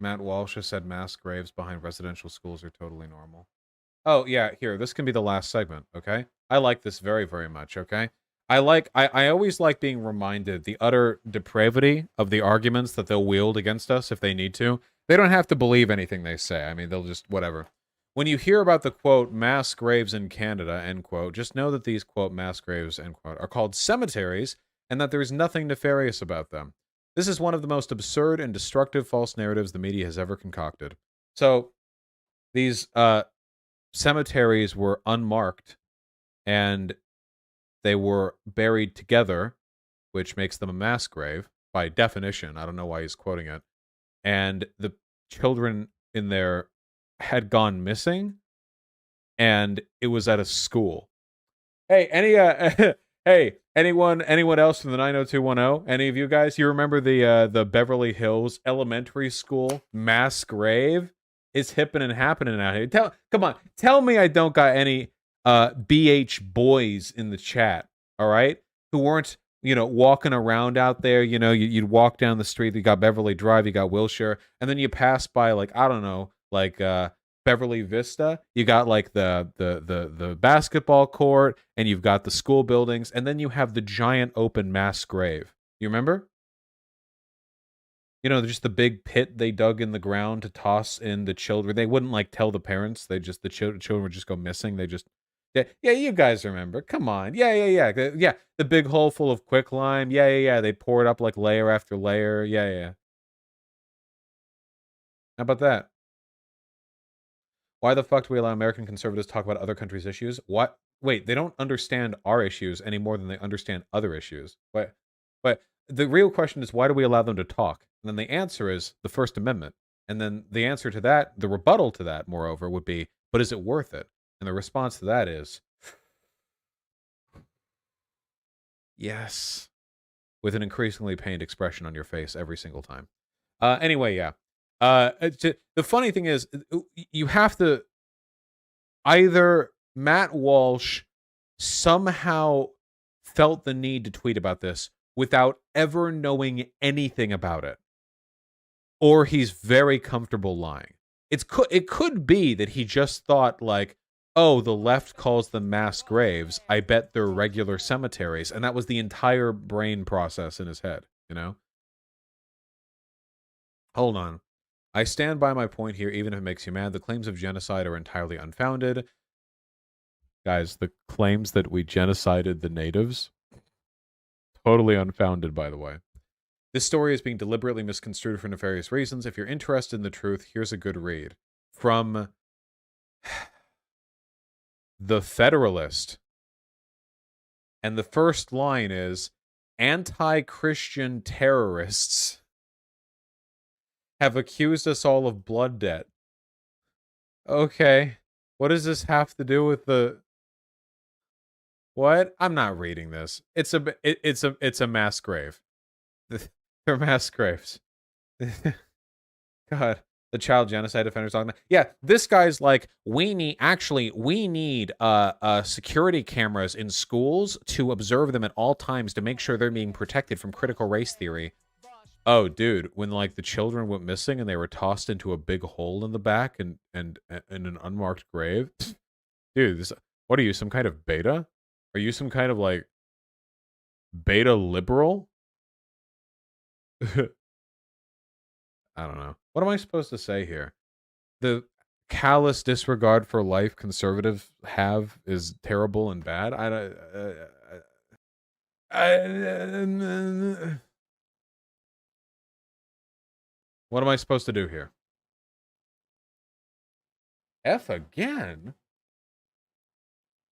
Matt Walsh has said mass graves behind residential schools are totally normal. Oh, yeah, here, this can be the last segment, okay? I like this very, very much, okay? I always like being reminded the utter depravity of the arguments that they'll wield against us if they need to. They don't have to believe anything they say. I mean, they'll just, whatever. When you hear about the, quote, mass graves in Canada, end quote, just know that these, quote, mass graves, end quote, are called cemeteries and that there is nothing nefarious about them. This is one of the most absurd and destructive false narratives the media has ever concocted. So, these, cemeteries were unmarked and they were buried together, which makes them a mass grave by definition. I don't know why he's quoting it. And the children in there had gone missing, and it was at a school. Hey, hey, anyone else from the 90210? Any of you guys? You remember the Beverly Hills Elementary School mass grave? It's hipping and happening out here. Come on, tell me I don't got any BH boys in the chat, all right? Who weren't, walking around out there, you'd walk down the street, you got Beverly Drive, you got Wilshire, and then you pass by like, I don't know, like Beverly Vista, you got like the basketball court, and you've got the school buildings, and then you have the giant open mass grave. You remember? Just the big pit they dug in the ground to toss in the children. They wouldn't like tell the parents. The children would just go missing. Yeah, you guys remember? Come on, yeah. The big hole full of quicklime. Yeah. They pour it up like layer after layer. Yeah. How about that? Why the fuck do we allow American conservatives to talk about other countries' issues? What? Wait, they don't understand our issues any more than they understand other issues. But the real question is, why do we allow them to talk? And then the answer is the First Amendment. And then the answer to that, the rebuttal to that, moreover, would be, but is it worth it? And the response to that is, yes, with an increasingly pained expression on your face every single time. Anyway, yeah. The funny thing is, you have to either Matt Walsh somehow felt the need to tweet about this without ever knowing anything about it, or he's very comfortable lying. It could be that he just thought like, oh, the left calls them mass graves. I bet they're regular cemeteries, and that was the entire brain process in his head. Hold on. I stand by my point here, even if it makes you mad. The claims of genocide are entirely unfounded. Guys, the claims that we genocided the natives, totally unfounded, by the way. This story is being deliberately misconstrued for nefarious reasons. If you're interested in the truth, here's a good read. From The Federalist. And the first line is, anti-Christian terrorists have accused us all of blood debt. Okay. What does this have to do with the... What? I'm not reading this. It's a mass grave. They're mass graves. God, the child genocide defenders talking about. Yeah, this guy's like, we need security cameras in schools to observe them at all times to make sure they're being protected from critical race theory. Oh, dude, when like the children went missing and they were tossed into a big hole in the back and in an unmarked grave. Dude, what are you, some kind of beta? Are you some kind of like beta liberal? I don't know. What am I supposed to say here? The callous disregard for life conservatives have is terrible and bad. What am I supposed to do here? F again?